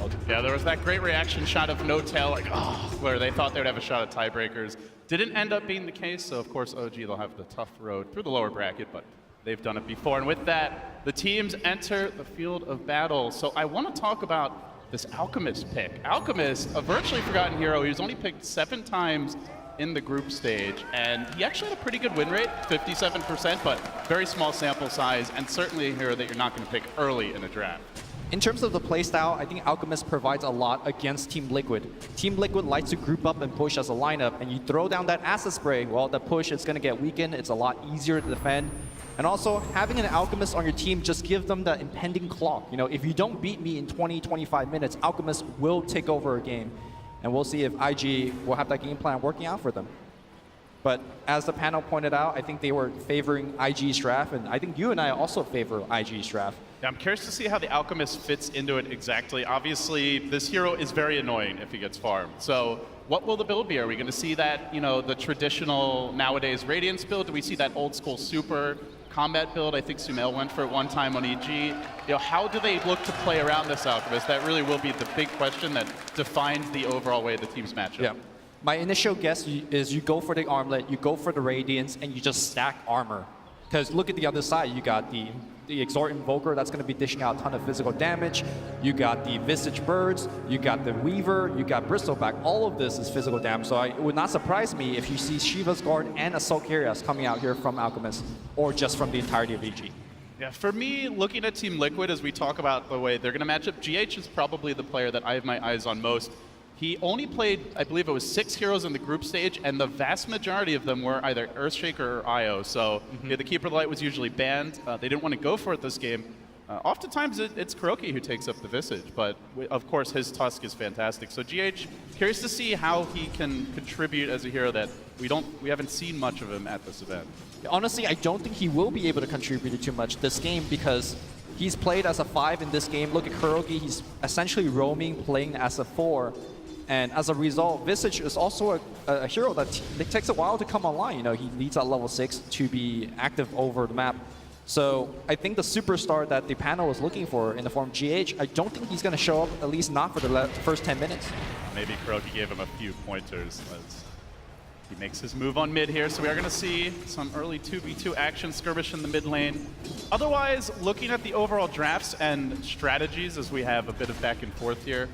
world. Yeah, there was that great reaction shot of No Tail, like, oh, where they thought they would have a shot at tiebreakers. Didn't end up being the case, so of course OG, they'll have the tough road through the lower bracket, but they've done it before. And with that, the teams enter the field of battle. So I want to talk about this Alchemist pick. Alchemist, a virtually forgotten hero. He was only picked 7 times in the group stage, and he actually had a pretty good win rate, 57%, but very small sample size, and certainly a hero that you're not going to pick early in a draft. In terms of the playstyle, I think Alchemist provides a lot against Team Liquid. Team Liquid likes to group up and push as a lineup, and you throw down that acid spray, well, the push is going to get weakened, it's a lot easier to defend. And also, having an Alchemist on your team just gives them the impending clock. You know, if you don't beat me in 20, 25 minutes, Alchemist will take over a game. And we'll see if IG will have that game plan working out for them. But as the panel pointed out, I think they were favoring IG's draft, and I think you and I also favor IG's draft. Yeah, I'm curious to see how the Alchemist fits into it exactly. Obviously, this hero is very annoying if he gets farmed. So what will the build be? Are we going to see that, you know, the traditional nowadays Radiance build? Do we see that old school super combat build? I think Sumail went for it one time on EG. You know, how do they look to play around this Alchemist? That really will be the big question that defines the overall way the teams match up. Yeah. My initial guess is you go for the armlet, you go for the Radiance, and you just stack armor. Because look at the other side, you got the Exort Invoker that's going to be dishing out a ton of physical damage. You got the Visage Birds, you got the Weaver, you got Bristleback. All of this is physical damage, so it would not surprise me if you see Shiva's Guard and Assault Carriers coming out here from Alchemist, or just from the entirety of EG. Yeah, for me, looking at Team Liquid as we talk about the way they're going to match up, GH is probably the player that I have my eyes on most. He only played, I believe it was 6 heroes in the group stage, and the vast majority of them were either Earthshaker or IO. So yeah, the Keeper of the Light was usually banned. They didn't want to go for it this game. Oftentimes it's KuroKy who takes up the Visage, but of course his Tusk is fantastic. So GH, curious to see how he can contribute as a hero that we haven't seen much of him at this event. Honestly, I don't think he will be able to contribute too much this game because he's played as a 5 in this game. Look at KuroKy, he's essentially roaming, playing as a 4. And as a result, Visage is also a hero that it takes a while to come online. You know, he needs at level 6 to be active over the map. So I think the superstar that the panel is looking for in the form of GH, I don't think he's going to show up, at least not for the first 10 minutes. Maybe KuroKy gave him a few pointers as he makes his move on mid here. So we are going to see some early 2v2 action skirmish in the mid lane. Otherwise, looking at the overall drafts and strategies as we have a bit of back and forth here,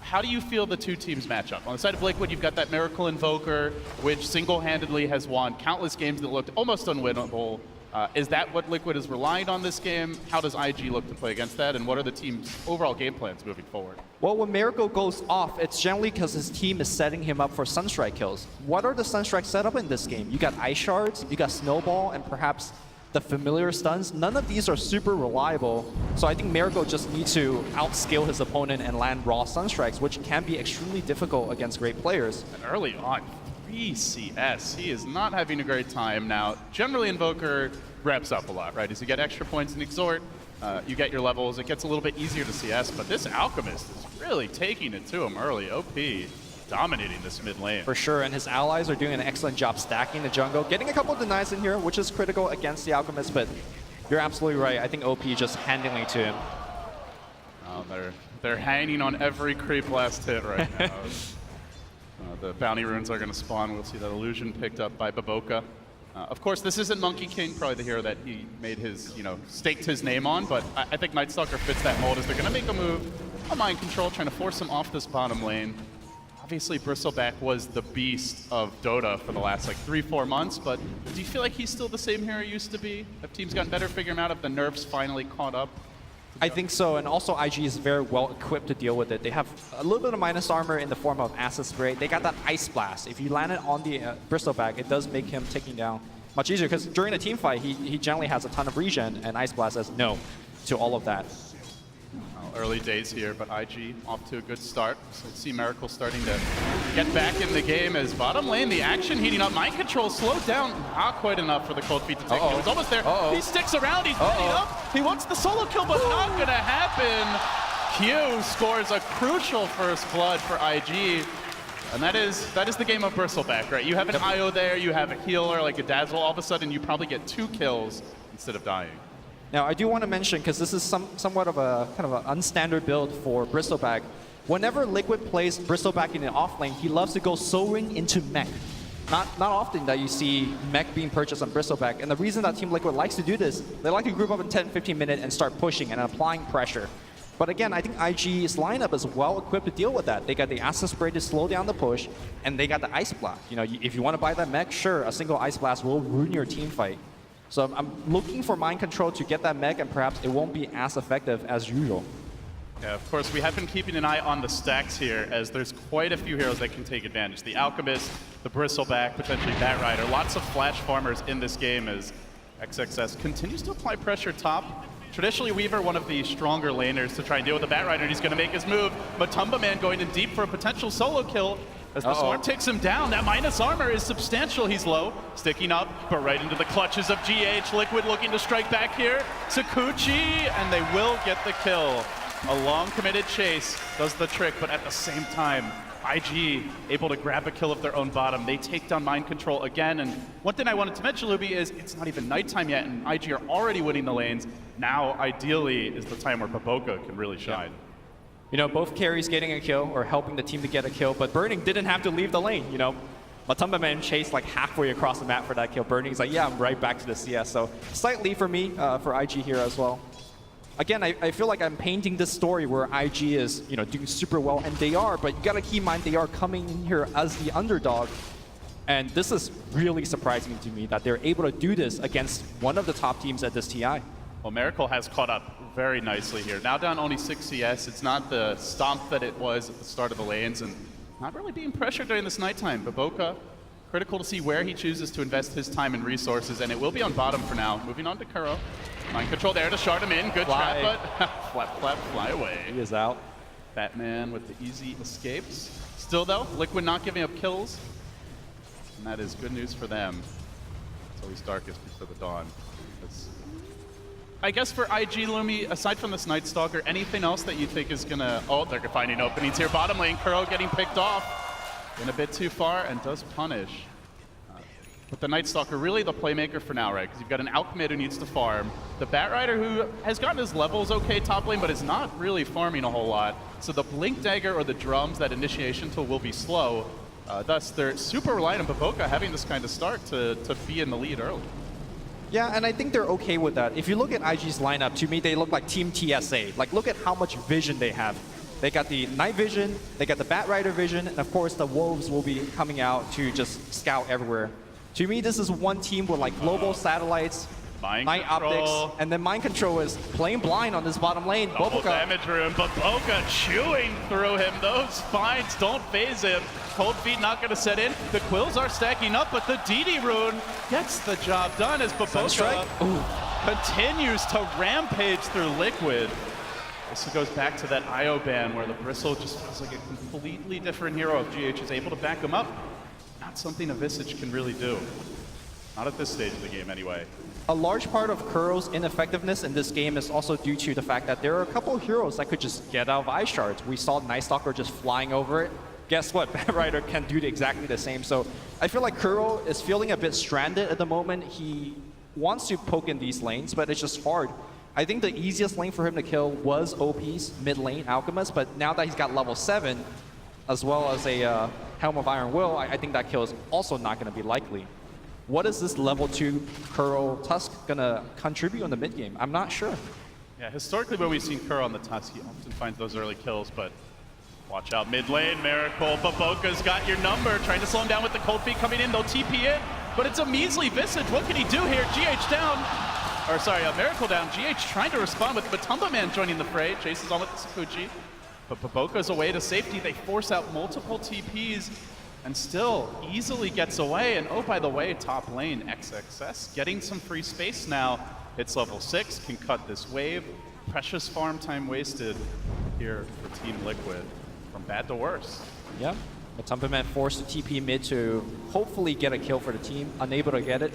how do you feel the two teams match up? On the side of Liquid, you've got that Miracle Invoker, which single-handedly has won countless games that looked almost unwinnable. Is that what Liquid is relying on this game? How does IG look to play against that? And what are the team's overall game plans moving forward? Well, when Miracle goes off, it's generally because his team is setting him up for Sunstrike kills. What are the Sunstrike set up in this game? You got Ice Shards, you got Snowball, and perhaps the familiar stuns. None of these are super reliable, so I think Miracle just needs to outscale his opponent and land raw Sunstrikes, which can be extremely difficult against great players. And early on, 3 CS. He is not having a great time now. Generally, Invoker reps up a lot, right? As you get extra points in Exort, you get your levels, it gets a little bit easier to CS, but this Alchemist is really taking it to him early. OP dominating this mid lane. For sure, and his allies are doing an excellent job stacking the jungle, getting a couple of denies in here, which is critical against the Alchemist, but you're absolutely right. I think OP just handling it to him. Oh, they're hanging on every creep last hit right now. The bounty runes are going to spawn. We'll see that illusion picked up by BoBoKa. Of course, this isn't Monkey King, probably the hero that he made his, staked his name on, but I think Night Stalker fits that mold as they're going to make a move on Mind Control, trying to force him off this bottom lane. Obviously, Bristleback was the beast of Dota for the last 3-4 months, but do you feel like he's still the same hero he used to be? Have teams gotten better, figure him out, if the nerfs finally caught up? I think so, and also IG is very well equipped to deal with it. They have a little bit of minus armor in the form of Acid Spray. They got that Ice Blast. If you land it on the Bristleback, it does make him taking down much easier, because during a team fight, he generally has a ton of regen, and Ice Blast says no to all of that. Early days here, but IG off to a good start. So let's see Miracle starting to get back in the game as bottom lane, the action heating up. Mind Control slowed down, not quite enough for the Cold Feet to take it. He's almost there. He sticks around, he's ready up. He wants the solo kill, but not gonna happen. Q scores a crucial first blood for IG. And that is the game of Bristleback, right? You have an IO there, you have a healer like a Dazzle, all of a sudden you probably get 2 kills instead of dying. Now, I do want to mention, because this is somewhat of a kind of an unstandard build for Bristleback. Whenever Liquid plays Bristleback in the off lane, he loves to go Soaring into mech. Not often that you see mech being purchased on Bristleback. And the reason that Team Liquid likes to do this, they like to group up in 10-15 minutes and start pushing and applying pressure. But again, I think IG's lineup is well equipped to deal with that. They got the Acid Spray to slow down the push, and they got the Ice Blast. You know, if you want to buy that mech, sure, a single Ice Blast will ruin your team fight. So I'm looking for Mind Control to get that mech, and perhaps it won't be as effective as usual. Yeah, of course, we have been keeping an eye on the stacks here, as there's quite a few heroes that can take advantage. The Alchemist, the Bristleback, potentially Batrider. Lots of flash farmers in this game as XXS continues to apply pressure top. Traditionally, Weaver, one of the stronger laners to try and deal with the Batrider, and he's going to make his move. Matumba Man going in deep for a potential solo kill as the Swarm takes him down. That minus armor is substantial. He's low, sticking up, but right into the clutches of GH. Liquid looking to strike back here. Sakuchi, and they will get the kill. A long committed chase does the trick, but at the same time, IG able to grab a kill of their own bottom. They take down Mind Control again, and one thing I wanted to mention, Luby, is it's not even nighttime yet, and IG are already winning the lanes. Now, ideally, is the time where BoBoKa can really shine. Yeah. You know, both carries getting a kill or helping the team to get a kill, but Burning didn't have to leave the lane, you know. Matumba Man chased like halfway across the map for that kill. Burning's like, yeah, I'm right back to the CS. So slight lead for me, for IG here as well. Again, I feel like I'm painting this story where IG is, you know, doing super well, and they are, but you gotta keep in mind they are coming in here as the underdog. And this is really surprising to me that they're able to do this against one of the top teams at this TI. Well, Miracle has caught up very nicely here. Now down only 6 CS. It's not the stomp that it was at the start of the lanes, and not really being pressured during this nighttime. BoBoKa, critical to see where he chooses to invest his time and resources, and it will be on bottom for now. Moving on to Kuro. Mind Control there to shard him in. Good trap, but flap, flap, fly away. He is out. Batman with the easy escapes. Still though, Liquid not giving up kills, and that is good news for them. It's always darkest before the dawn. I guess for IG, Lumi, aside from this Night Stalker, anything else that you think is gonna... Oh, they're finding openings here. Bottom lane, Kuro getting picked off. Went a bit too far and does punish. But the Night Stalker, really the playmaker for now, right? Because you've got an Alchemid who needs to farm. The Batrider who has gotten his levels okay top lane, but is not really farming a whole lot. So the Blink Dagger or the drums, that initiation tool will be slow. Thus, they're super reliant on BoBoKa having this kind of start to be in the lead early. Yeah, and I think they're okay with that. If you look at IG's lineup, to me, they look like Team TSA. Like, look at how much vision they have. They got the night vision, they got the Batrider vision, and of course, the Wolves will be coming out to just scout everywhere. To me, this is one team with like global satellites, night optics, and then Mind Control is playing blind on this bottom lane. Double damage room, BoBoKa chewing through him. Those spines don't phase him. Cold Feet not going to set in. The Quills are stacking up, but the DD rune gets the job done as BoBoKa continues to rampage through Liquid. This goes back to that IO ban where the Bristle just feels like a completely different hero if GH is able to back him up. Not something a Visage can really do. Not at this stage of the game anyway. A large part of Kuro's ineffectiveness in this game is also due to the fact that there are a couple of heroes that could just get out of Ice Shards. We saw Night Stalker just flying over it. Guess what? Batrider can do exactly the same. So I feel like Kuro is feeling a bit stranded at the moment. He wants to poke in these lanes, but it's just hard. I think the easiest lane for him to kill was OP's mid lane, Alchemist, but now that he's got level 7, as well as a Helm of Iron Will, I think that kill is also not going to be likely. What is this level 2 Kuro Tusk going to contribute on the mid game? I'm not sure. Yeah, historically when we've seen Kuro on the Tusk, he often finds those early kills, but watch out mid lane, Miracle. BoBoKa's got your number, trying to slow him down with the Cold Feet coming in. They'll TP in, but it's a measly Visage. What can he do here? GH down. Or sorry, Miracle down. GH trying to respond with Matumba Man joining the fray. Chases on with the Sakuchi. But BoBoKa's away to safety. They force out multiple TPs and still easily gets away. And oh, by the way, top lane, XXS getting some free space now. Hits level 6, can cut this wave. Precious farm time wasted here for Team Liquid. From bad to worse. Yeah, Matumba Man forced to TP mid to hopefully get a kill for the team. Unable to get it.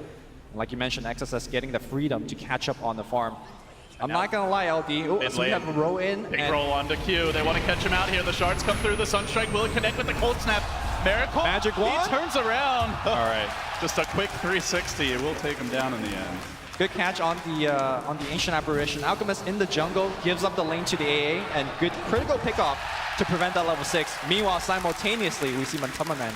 Like you mentioned, XSS getting the freedom to catch up on the farm. I'm not gonna lie, LD. Oh, so we have a roll in. Big roll onto Q. They want to catch him out here. The shards come through. The Sunstrike will connect with the Cold Snap. Miracle. Magic wand. He turns around. All right. Just a quick 360. It will take him down in the end. Good catch on the Ancient Apparition. Alchemist in the jungle, gives up the lane to the AA, and good critical pickoff to prevent that level 6. Meanwhile, simultaneously, we see Man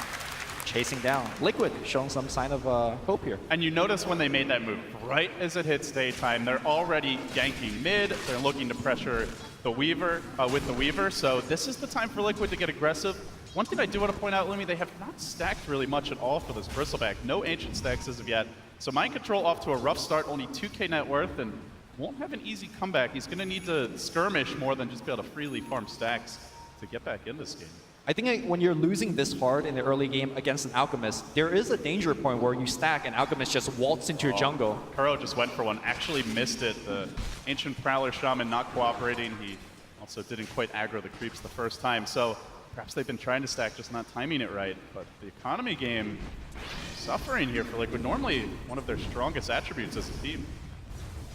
chasing down. Liquid showing some sign of hope here. And you notice when they made that move, right as it hits daytime, they're already ganking mid. They're looking to pressure the Weaver with the Weaver. So this is the time for Liquid to get aggressive. One thing I do want to point out, Lumi, they have not stacked really much at all for this Bristleback. No Ancient stacks as of yet. So Mind Control off to a rough start, only 2k net worth, and won't have an easy comeback. He's going to need to skirmish more than just be able to freely farm stacks to get back in this game. I think when you're losing this hard in the early game against an Alchemist, there is a danger point where you stack and Alchemist just waltz into your jungle. Kuro just went for one, actually missed it. The Ancient Prowler Shaman not cooperating. He also didn't quite aggro the creeps the first time. So perhaps they've been trying to stack, just not timing it right. But the economy game suffering here for Liquid. Normally one of their strongest attributes as a team.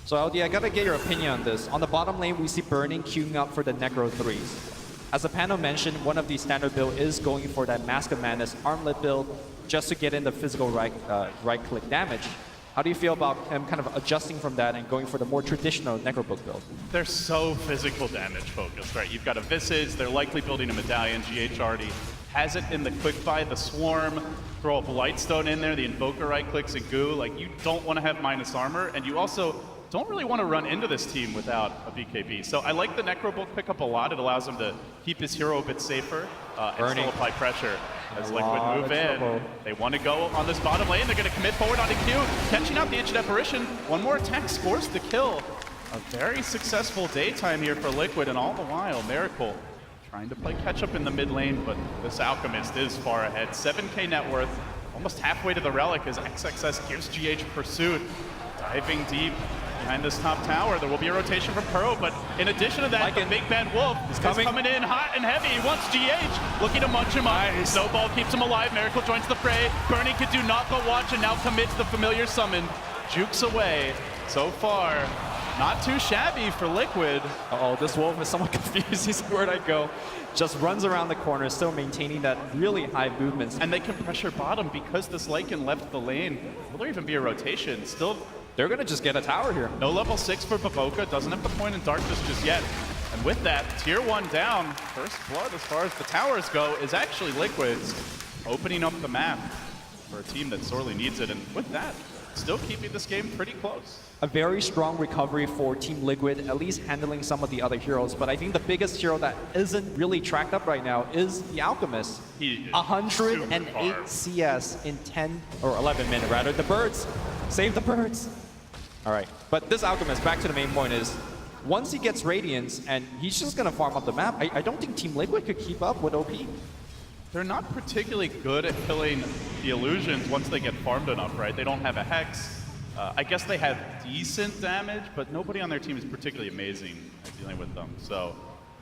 So LD, I gotta get your opinion on this. On the bottom lane, we see Burning queuing up for the Necro 3s. As the panel mentioned, one of the standard build is going for that Mask of Madness armlet build just to get in the physical right-click damage. How do you feel about him kind of adjusting from that and going for the more traditional Necrobook build? They're so physical damage focused, right? You've got a Visage, they're likely building a Medallion. GH already has it in the quick buy, the Swarm, throw a Blightstone in there, the Invoker right clicks and goo. Like, you don't want to have minus armor, and you also don't really want to run into this team without a BKB. So I like the Necrobook pickup a lot. It allows him to keep his hero a bit safer and still apply pressure as Liquid move in. They want to go on this bottom lane. They're going to commit forward onto Q, catching out the Ancient Apparition. One more attack scores the kill. A very successful daytime here for Liquid, and all the while, Miracle trying to play catch up in the mid lane, but this Alchemist is far ahead. 7k net worth, almost halfway to the Relic as XXS gives GH pursuit. Diving deep behind this top tower. There will be a rotation from Kuro, but in addition to that, the Big Bad Wolf is coming in hot and heavy. He wants GH, looking to munch him up. Snowball keeps him alive. Miracle joins the fray. Burning can do knock but watch and now commits the familiar summon. Jukes away. So far, not too shabby for Liquid. Uh-oh, this Wolf is somewhat confused. He's where'd I go? Just runs around the corner, still maintaining that really high movements. And they can pressure bottom because this Lycan left the lane. Will there even be a rotation? Still, they're going to just get a tower here. No level 6 for BoBoKa. Doesn't have the point in darkness just yet. And with that, tier 1 down. First blood as far as the towers go is actually Liquid's, opening up the map for a team that sorely needs it. And with that, still keeping this game pretty close. A very strong recovery for Team Liquid, at least handling some of the other heroes. But I think the biggest hero that isn't really tracked up right now is the Alchemist. 108 CS in 10 or 11 minutes rather. The birds, save the birds. All right, but this Alchemist, back to the main point, is once he gets Radiance and he's just gonna farm up the map, I don't think Team Liquid could keep up with OP. They're not particularly good at killing the illusions once they get farmed enough, right? They don't have a Hex. I guess they have decent damage, but nobody on their team is particularly amazing at dealing with them. So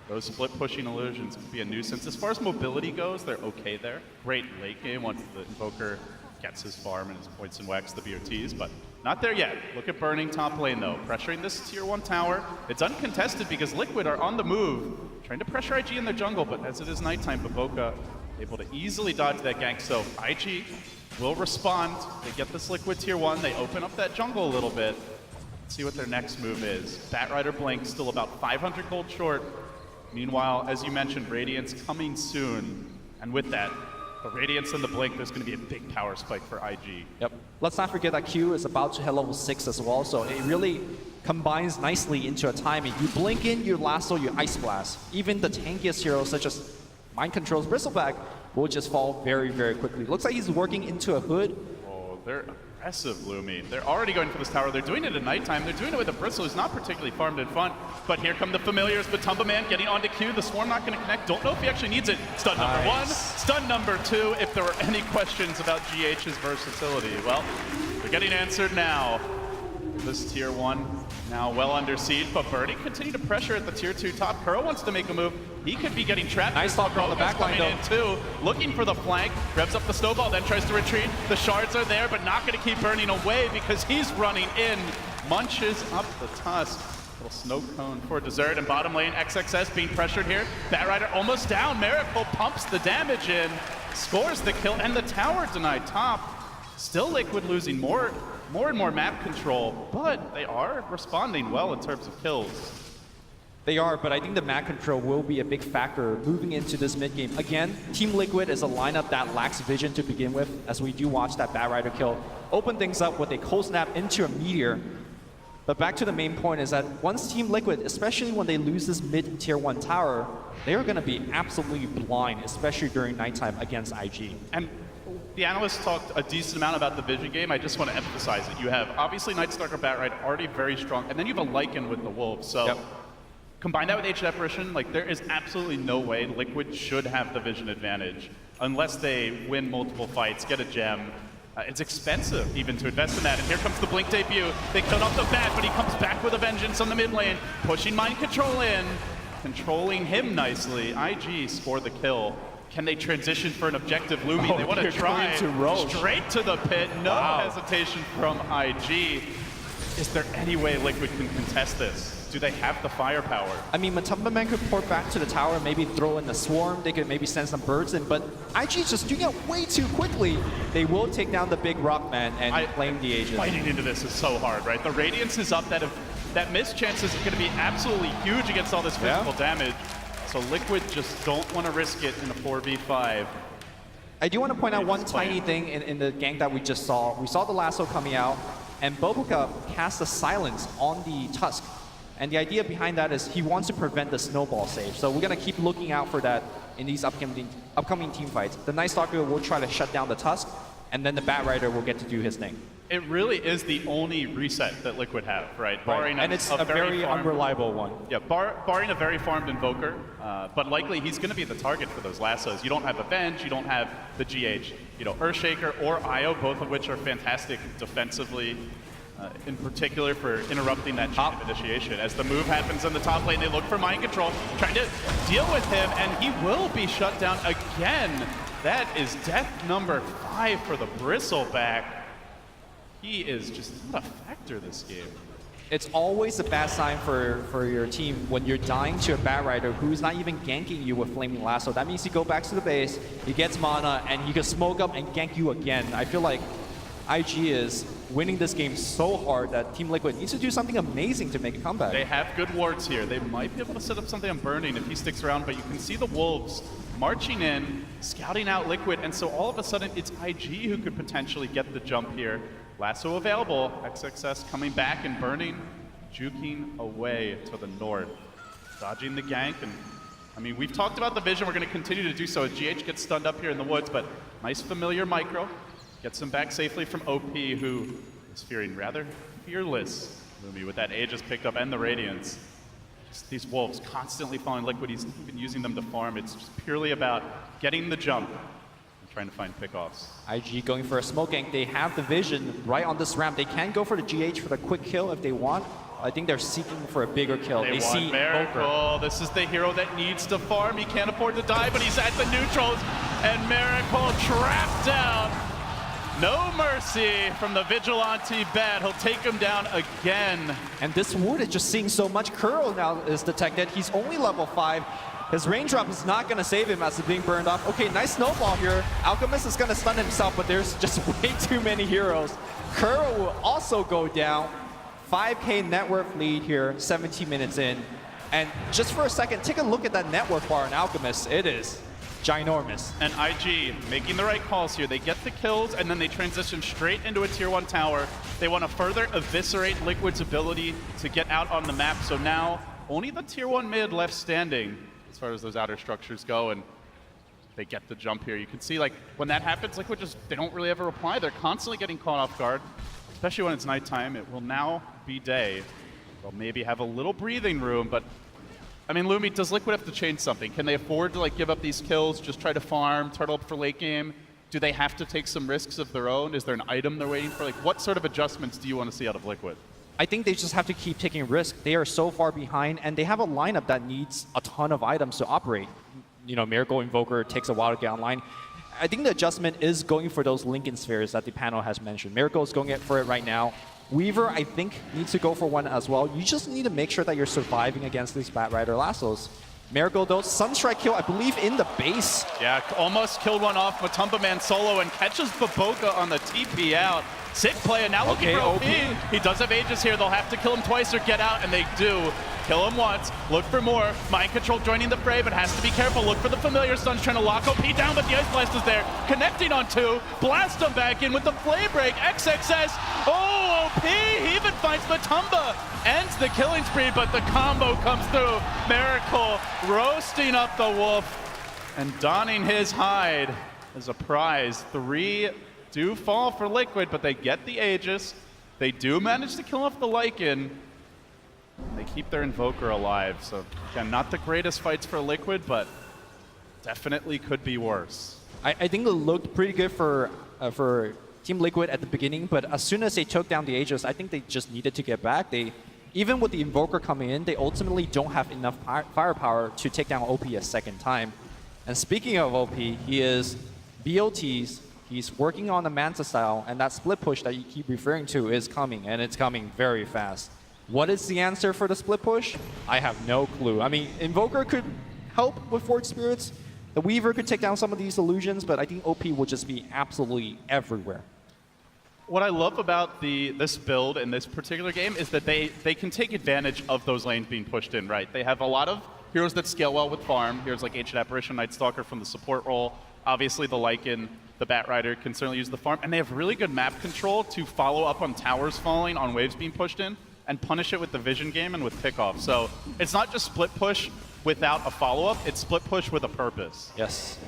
those split pushing illusions could be a nuisance. As far as mobility goes, they're okay there. Great late game once the Invoker gets his farm and his points and wax the BOTs, but not there yet. Look at Burning top lane though, pressuring this tier 1 tower. It's uncontested because Liquid are on the move, trying to pressure IG in their jungle, but as it is nighttime, BoBoKa able to easily dodge that gank. So IG will respond. They get this Liquid tier 1. They open up that jungle a little bit. Let's see what their next move is. Batrider Blink still about 500 gold short. Meanwhile, as you mentioned, Radiance coming soon. And with that, the Radiance and the Blink, there's going to be a big power spike for IG. Yep. Let's not forget that Q is about to hit level 6 as well, so it really combines nicely into a timing. You blink in, you lasso, you Ice Blast. Even the tankiest heroes such as Mind Control's Bristleback will just fall very, very quickly. Looks like he's working into a hood. Oh, they're aggressive, Lumi. They're already going for this tower. They're doing it at nighttime. They're doing it with a Bristle who's not particularly farmed in front. But here come the familiars. Batumba Man getting onto Q. The Swarm not going to connect. Don't know if he actually needs it. Stun number 1. Stun number 2. If there were any questions about GH's versatility, well, they're getting answered now. This tier 1 now well under siege, but Birdie continue to pressure at the tier 2 top. Kuro wants to make a move. He could be getting trapped. Nice talk on the back line in too. Looking for the flank, revs up the snowball, then tries to retreat. The shards are there, but not going to keep Burning away because he's running in. Munches up the tusk. Little snow cone for dessert, and bottom lane XXS being pressured here. Batrider almost down. Miracle pumps the damage in, scores the kill, and the tower denied top. Still Liquid losing more more and more map control, but they are responding well in terms of kills. They are, but I think the map control will be a big factor moving into this mid game. Again, Team Liquid is a lineup that lacks vision to begin with, as we do watch that Bat Rider kill open things up with a cold snap into a meteor. But back to the main point is that once Team Liquid, especially when they lose this mid tier 1 tower, they are going to be absolutely blind, especially during nighttime against IG. And the analysts talked a decent amount about the vision game. I just want to emphasize it. You have obviously Nightstalker Bat Rider already very strong, and then you have a Lycan with the Wolves. So. Yep. Combine that with Ancient Apparition, like there is absolutely no way Liquid should have the vision advantage unless they win multiple fights, get a gem. It's expensive even to invest in that. And here comes the Blink debut. They killed off the Bat, but he comes back with a vengeance on the mid lane, pushing Mind Control in, controlling him nicely. IG score the kill. Can they transition for an objective Lumi? They want to try straight to the pit. No hesitation from IG. Is there any way Liquid can contest this? Do they have the firepower? I mean, Matumba Man could port back to the tower, maybe throw in the swarm, they could maybe send some birds in, but IG is just doing it way too quickly. They will take down the big rock man and claim the agent. Fighting into this is so hard, right? The Radiance is up, that miss chance is going to be absolutely huge against all this physical damage. So Liquid just don't want to risk it in a 4v5. I do want to point out one tiny thing in the gank that we just saw. We saw the lasso coming out, and BoBoKa cast a silence on the Tusk. And the idea behind that is he wants to prevent the snowball save. So we're going to keep looking out for that in these upcoming team fights. The Nightstalker will try to shut down the Tusk, and then the Bat Rider will get to do his thing. It really is the only reset that Liquid have, right? Barring and it's a very unreliable one. Yeah, barring a very farmed Invoker, but likely he's going to be the target for those lassos. You don't have Avenge, you don't have the GH. You know, Earthshaker or Io, both of which are fantastic defensively. In particular for interrupting that chain of initiation. As the move happens in the top lane, they look for Mind Control, trying to deal with him, and he will be shut down again. That is death number 5 for the Bristleback. He is just not a factor this game. It's always a bad sign for your team when you're dying to a Bat Rider who's not even ganking you with Flaming Lasso. That means you go back to the base, he gets mana, and he can smoke up and gank you again. I feel like IG is winning this game so hard that Team Liquid needs to do something amazing to make a comeback. They have good wards here. They might be able to set up something on Burning if he sticks around, but you can see the Wolves marching in, scouting out Liquid, and so all of a sudden it's IG who could potentially get the jump here. Lasso available, XXS coming back and Burning, juking away to the north, dodging the gank. And I mean, we've talked about the vision. We're going to continue to do so as GH gets stunned up here in the woods, but nice familiar micro. Gets him back safely from OP, who is fearing rather fearless. Lumi with that Aegis picked up and the Radiance. Just these Wolves constantly following Liquid. He's even using them to farm. It's just purely about getting the jump and trying to find pickoffs. IG going for a smoke gank. They have the vision right on this ramp. They can go for the GH for the quick kill if they want. I think they're seeking for a bigger kill. They see Miracle. This is the hero that needs to farm. He can't afford to die, but he's at the neutrals. And Miracle trapped down. No mercy from the Vigilante Bat. He'll take him down again. And this ward is just seeing so much. Kuro now is detected. He's only level 5. His raindrop is not going to save him as he's being burned off. Okay, nice snowball here. Alchemist is going to stun himself, but there's just way too many heroes. Kuro will also go down. 5K net worth lead here, 17 minutes in. And just for a second, take a look at that net worth bar in Alchemist. It is ginormous. And IG making the right calls here. They get the kills and then they transition straight into a tier 1 tower. They want to further eviscerate Liquid's ability to get out on the map. So now only the tier 1 mid left standing as far as those outer structures go, and they get the jump here. You can see, like, when that happens, Liquid just, they don't really ever reply. They're constantly getting caught off guard, especially when it's nighttime. It will now be day. They'll maybe have a little breathing room, but I mean, Lumi, does Liquid have to change something? Can they afford to like give up these kills, just try to farm, turtle up for late game? Do they have to take some risks of their own? Is there an item they're waiting for? Like, what sort of adjustments do you want to see out of Liquid? I think they just have to keep taking risks. They are so far behind, and they have a lineup that needs a ton of items to operate. You know, Miracle Invoker takes a while to get online. I think the adjustment is going for those Lincoln Spheres that the panel has mentioned. Miracle is going for it right now. Weaver, I think, needs to go for one as well. You just need to make sure that you're surviving against these Bat Rider lassos. Miracle though, Sunstrike kill, I believe, in the base. Yeah, almost killed one off Matumba Man solo and catches BoBoKa on the TP out. Sick play, and now looking for OP. He does have Aegis here. They'll have to kill him twice or get out, and they do. Kill him once, look for more. Mind Control joining the fray, but has to be careful. Look for the familiar stuns, trying to lock OP down, but the Ice Blast is there. Connecting on 2, blast him back in with the Flame Break. XXS, oh, OP, he even finds Matumba. Ends the killing spree, but the combo comes through. Miracle roasting up the wolf and donning his hide as a prize. 3 do fall for Liquid, but they get the Aegis. They do manage to kill off the Lycan. They keep their Invoker alive. So again, not the greatest fights for Liquid, but definitely could be worse. I think it looked pretty good for Team Liquid at the beginning, but as soon as they took down the Aegis, I think they just needed to get back. Even with the Invoker coming in, they ultimately don't have enough firepower to take down OP a second time. And speaking of OP, he is BOTs. He's working on the Manta style, and that split push that you keep referring to is coming, and it's coming very fast. What is the answer for the split push? I have no clue. I mean, Invoker could help with Forged Spirits. The Weaver could take down some of these illusions, but I think OP will just be absolutely everywhere. What I love about this build in this particular game is that they can take advantage of those lanes being pushed in, right? They have a lot of heroes that scale well with farm. Heroes like Ancient Apparition, Night Stalker from the support role. Obviously, the Lycan, the Bat Rider can certainly use the farm. And they have really good map control to follow up on towers falling, on waves being pushed in, and punish it with the vision game and with pickoff. So it's not just split push without a follow-up, it's split push with a purpose. Yes.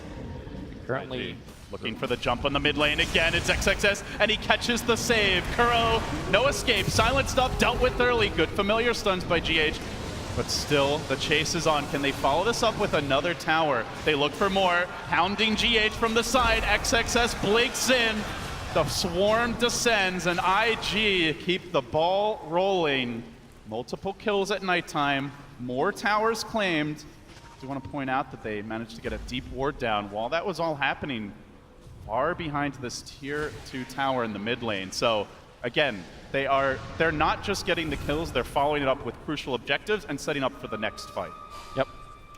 Currently looking for the jump on the mid lane again. It's XXS, and he catches the save. Kuro, no escape. Silent stuff dealt with early. Good familiar stuns by GH. But still, the chase is on. Can they follow this up with another tower? They look for more. Hounding GH from the side. XXS blinks in. The swarm descends, and IG keep the ball rolling. Multiple kills at nighttime. More towers claimed. I do want to point out that they managed to get a deep ward down while that was all happening far behind this tier 2 tower in the mid lane. So again, they're not just getting the kills, they're following it up with crucial objectives and setting up for the next fight. Yep.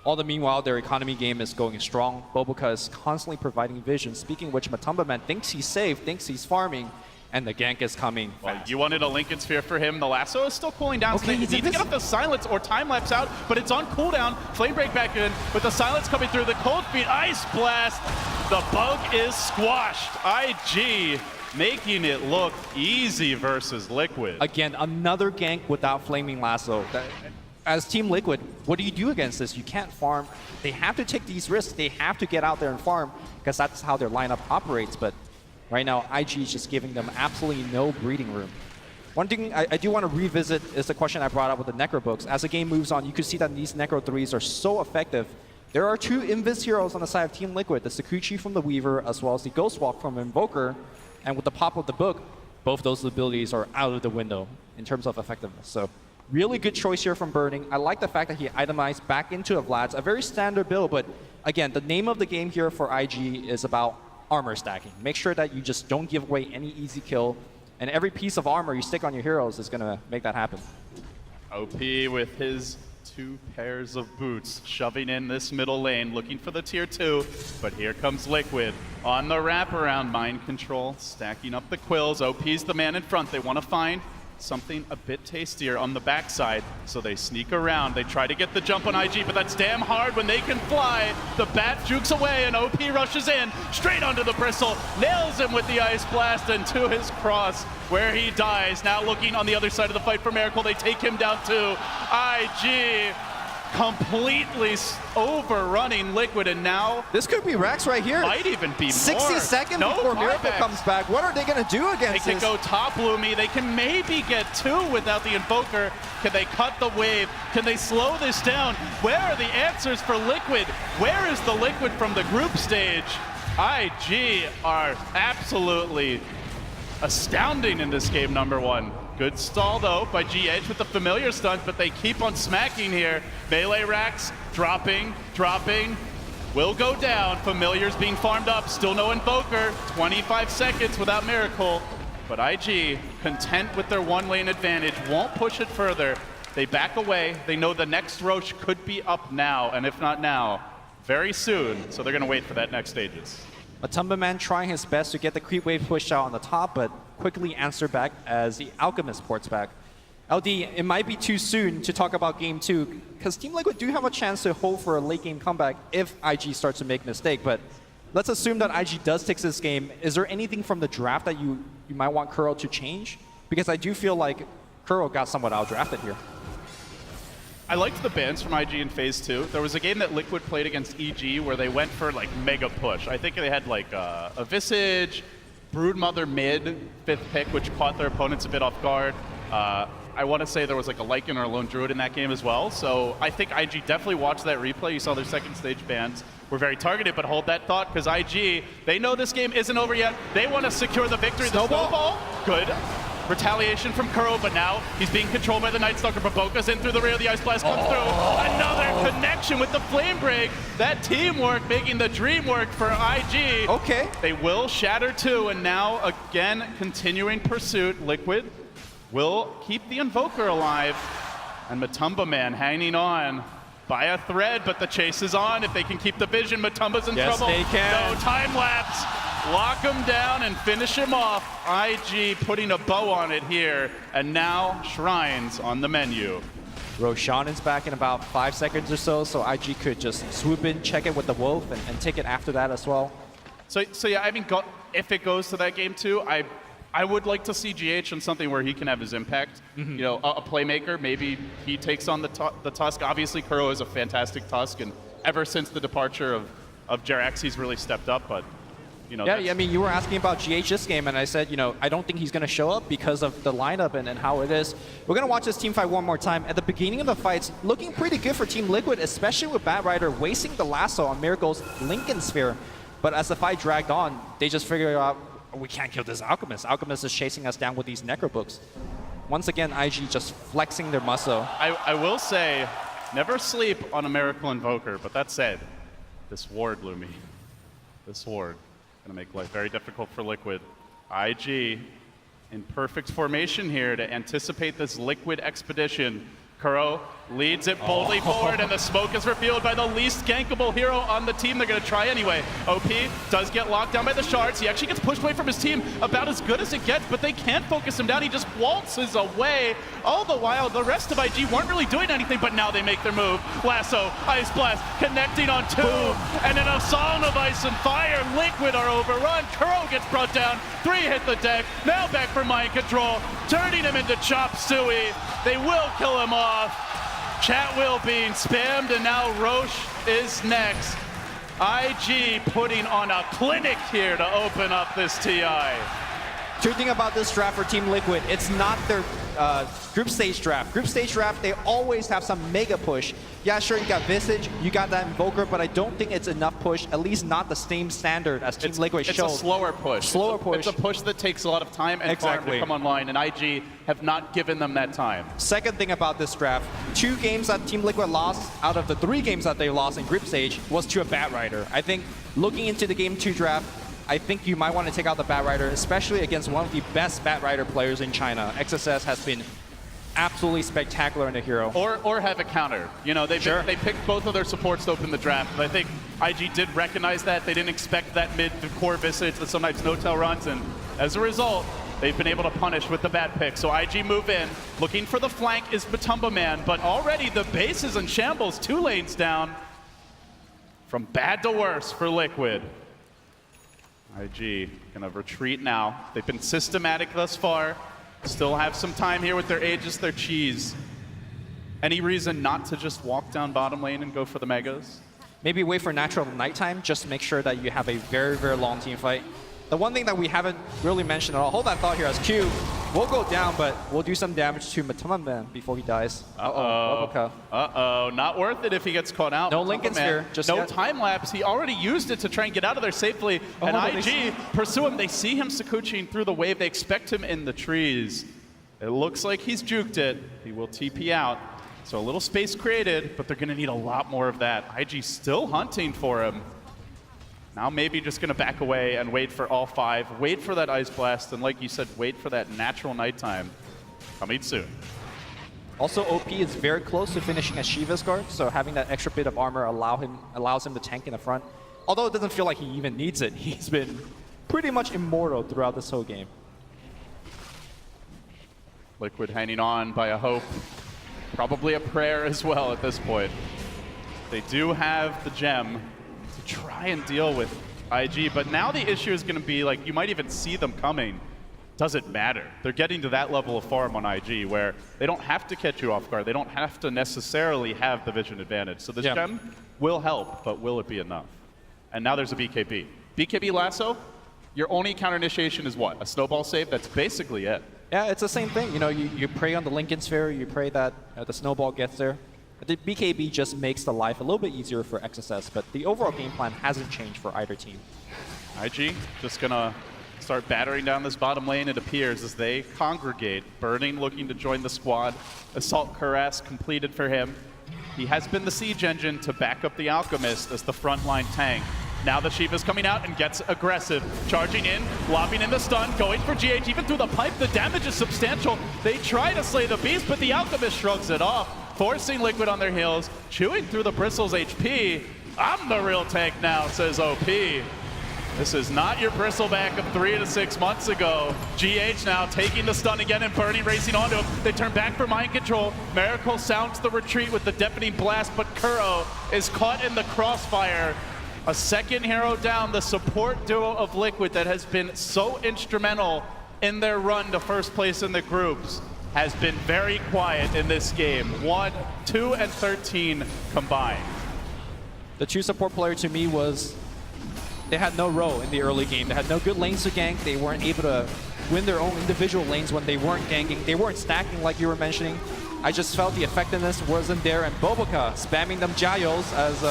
All the meanwhile, their economy game is going strong. BoBoKa is constantly providing vision. Speaking of which, Matumba Man thinks he's safe, thinks he's farming, and the gank is coming fast. Well, you wanted a Lincoln Sphere for him. The lasso is still cooling down. Okay, so they need to get up the silence or time lapse out, but it's on cooldown. Flame break back in with the silence coming through. The cold feet, Ice Blast. The bug is squashed. IG making it look easy versus Liquid. Again, another gank without Flaming Lasso. As Team Liquid, what do you do against this? You can't farm. They have to take these risks. They have to get out there and farm because that's how their lineup operates. But right now, IG is just giving them absolutely no breathing room. One thing I do want to revisit is the question I brought up with the Necro books. As the game moves on, you can see that these Necro 3s are so effective. There are 2 Invis heroes on the side of Team Liquid, the Sakuchi from the Weaver, as well as the Ghostwalk from Invoker. And with the pop of the book, both those abilities are out of the window in terms of effectiveness. So really good choice here from Burning. I like the fact that he itemized back into a Vlad's, a very standard build, but again, the name of the game here for IG is about armor stacking. Make sure that you just don't give away any easy kill, and every piece of armor you stick on your heroes is going to make that happen. OP with his 2 pairs of boots, shoving in this middle lane, looking for the tier 2, but here comes Liquid on the wraparound. Mind Control, stacking up the quills. OP's the man in front. They want to find something a bit tastier on the backside, so they sneak around. They try to get the jump on IG, but that's damn hard when they can fly. The bat jukes away, and OP rushes in, straight onto the bristle, nails him with the Ice Blast, and to his cross, where he dies. Now looking on the other side of the fight for Miracle, they take him down too. IG completely overrunning Liquid, and now this could be Rex right here. Might even be 60 more. seconds No before Miracle buybacks. comes back. What are they going to do against They this? can go top Lumi. They can maybe get 2 without the Invoker. Can they cut the wave? Can they slow this down? Where are the answers for Liquid? Where is the Liquid from the group stage? IG are absolutely astounding in this game, number 1. Good stall, though, by GH with the familiar stuns, but they keep on smacking here. Melee racks dropping, will go down. Familiars being farmed up, still no Invoker. 25 seconds without Miracle. But IG, content with their 1 lane advantage, won't push it further. They back away. They know the next Roche could be up now, and if not now, very soon. So they're going to wait for that next stages. Matumbaman trying his best to get the creep wave pushed out on the top, but quickly answered back as the Alchemist ports back. LD, it might be too soon to talk about game 2, because Team Liquid do have a chance to hold for a late game comeback if IG starts to make a mistake, but let's assume that IG does take this game. Is there anything from the draft that you might want Kuro to change? Because I do feel like Kuro got somewhat outdrafted here. I liked the bans from IG in Phase 2. There was a game that Liquid played against EG where they went for like mega push. I think they had like a Visage, Broodmother mid, 5th pick, which caught their opponents a bit off guard. I want to say there was like a Lycan or a Lone Druid in that game as well. So I think IG definitely watched that replay. You saw their second stage bans were very targeted, but hold that thought because IG, they know this game isn't over yet. They want to secure the victory. The snowball, good. Retaliation from Kuro, but now he's being controlled by the Night Stalker. BoBoKa's in through the rear, the Ice Blast comes through. Another connection with the Flame Break. That teamwork making the dream work for IG. Okay. They will shatter too, and now again, continuing pursuit. Liquid will keep the Invoker alive. And Matumbaman hanging on by a thread, but the chase is on. If they can keep the vision, Matumba's in trouble. Yes, they can. No time lapse. Lock him down and finish him off. IG putting a bow on it here, and now Shrines on the menu. Roshan is back in about 5 seconds or so, so IG could just swoop in, check it with the Wolf, and take it after that as well. So yeah, I mean, if it goes to that game too, I would like to see GH on something where he can have his impact. You know, a playmaker, maybe he takes on the Tusk. Obviously, Kuro is a fantastic Tusk, and ever since the departure of Jerax, he's really stepped up, but you know, yeah, I mean, you were asking about GH this game, and I said, you know, I don't think he's going to show up because of the lineup and how it is. We're going to watch this team fight one more time. At the beginning of the fights, looking pretty good for Team Liquid, especially with Batrider wasting the lasso on Miracle's Lincoln Sphere. But as the fight dragged on, they just figured out, we can't kill this Alchemist. Alchemist is chasing us down with these Necrobooks. Once again, IG just flexing their muscle. I will say, never sleep on a Miracle Invoker, but that said, this ward, Lumi, this ward. Going to make life very difficult for Liquid. IG in perfect formation here to anticipate this Liquid expedition. Kuro leads it boldly forward, and the smoke is revealed by the least gankable hero on the team. They're going to try anyway. OP does get locked down by the shards. He actually gets pushed away from his team, about as good as it gets, but they can't focus him down. He just waltzes away. All the while, the rest of IG weren't really doing anything, but now they make their move. Lasso, Ice Blast, connecting on 2, and then a Song of Ice and Fire. Liquid are overrun. Kuro gets brought down. 3 hit the deck. Now back for mind control, turning him into Chop Suey. They will kill him off. Chat wheel being spammed, and now Roche is next. IG putting on a clinic here to open up this TI. True thing about this draft for Team Liquid, it's not their group stage draft. Group stage draft, they always have some mega push. Yeah, sure, you got Visage, you got that Invoker, but I don't think it's enough push, at least not the same standard as Team Liquid showed. It's a slower push. It's a push that takes a lot of time and farm to come online, and IG have not given them that time. Second thing about this draft, 2 games that Team Liquid lost out of the 3 games that they lost in group stage was to a Batrider. I think looking into the game 2 draft, I think you might want to take out the Batrider, especially against one of the best Batrider players in China. XSS has been absolutely spectacular in the hero. Or have a counter. You know, they picked both of their supports to open the draft, but I think IG did recognize that. They didn't expect that mid to core Visage that sometimes no-tail runs, and as a result, they've been able to punish with the bat pick. So IG move in. Looking for the flank is Matumbaman, but already the base is in shambles. 2 lanes down. From bad to worse for Liquid. IG gonna retreat now. They've been systematic thus far. Still have some time here with their Aegis, their cheese. Any reason not to just walk down bottom lane and go for the megas? Maybe wait for natural nighttime, just to make sure that you have a very, very long team fight. The one thing that we haven't really mentioned at all, hold that thought here as Q. We'll go down, but we'll do some damage to Matumbaman before he dies. Uh-oh. Uh-oh. Not worth it if he gets caught out. No Lincoln Sphere. Just no time lapse. He already used it to try and get out of there safely. And IG pursue him. They see him Sakuchiing through the wave. They expect him in the trees. It looks like he's juked it. He will TP out. So a little space created, but they're going to need a lot more of that. IG still hunting for him. Now maybe just going to back away and wait for all 5. Wait for that Ice Blast, and like you said, wait for that natural nighttime coming soon. Also, OP is very close to finishing a Shiva's guard, so having that extra bit of armor allows him to tank in the front. Although it doesn't feel like he even needs it. He's been pretty much immortal throughout this whole game. Liquid hanging on by a hope. Probably a prayer as well at this point. They do have the gem to try and deal with IG, but now the issue is going to be, like, you might even see them coming. Doesn't matter. They're getting to that level of farm on IG where they don't have to catch you off guard. They don't have to necessarily have the vision advantage. So this gem will help, but will it be enough? And now there's a BKB. BKB lasso, your only counter initiation is what? A snowball save? That's basically it. Yeah, it's the same thing. You know, you pray on the Lincoln Sphere, you pray that the snowball gets there. The BKB just makes the life a little bit easier for XSS, but the overall game plan hasn't changed for either team. IG just gonna start battering down this bottom lane, it appears, as they congregate. Burning looking to join the squad. Assault Cuirass completed for him. He has been the siege engine to back up the Alchemist as the frontline tank. Now the Shiva's coming out and gets aggressive. Charging in, lobbing in the stun, going for GH even through the pipe. The damage is substantial. They try to slay the beast, but the Alchemist shrugs it off, forcing Liquid on their heels, chewing through the Bristles HP. I'm the real tank now, says OP. This is not your bristleback of 3 to 6 months ago. GH now taking the stun again and Burning racing onto him. They turn back for mind control. Miracle sounds the retreat with the deafening blast, but Kuro is caught in the crossfire. A second hero down, the support duo of Liquid that has been so instrumental in their run to first place in the groups has been very quiet in this game. 1, 2, and 13 combined. The true support player to me was, they had no role in the early game. They had no good lanes to gank. They weren't able to win their own individual lanes when they weren't ganking. They weren't stacking like you were mentioning. I just felt the effectiveness wasn't there, and BoBoKa spamming them Giles as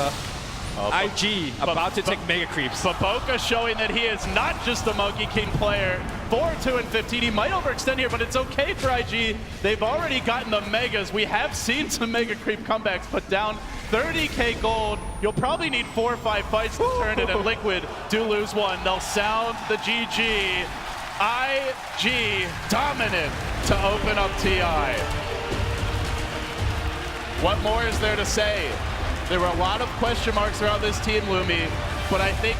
IG about to take mega creeps. BoBoKa showing that he is not just a Monkey King player. 4, 2, and 15. He might overextend here, but it's okay for IG. They've already gotten the megas. We have seen some mega creep comebacks, but down 30k gold. You'll probably need 4 or 5 fights to turn it, and Liquid do lose one. They'll sound the GG. IG dominant to open up TI. What more is there to say? There were a lot of question marks around this team, Lumi, but I think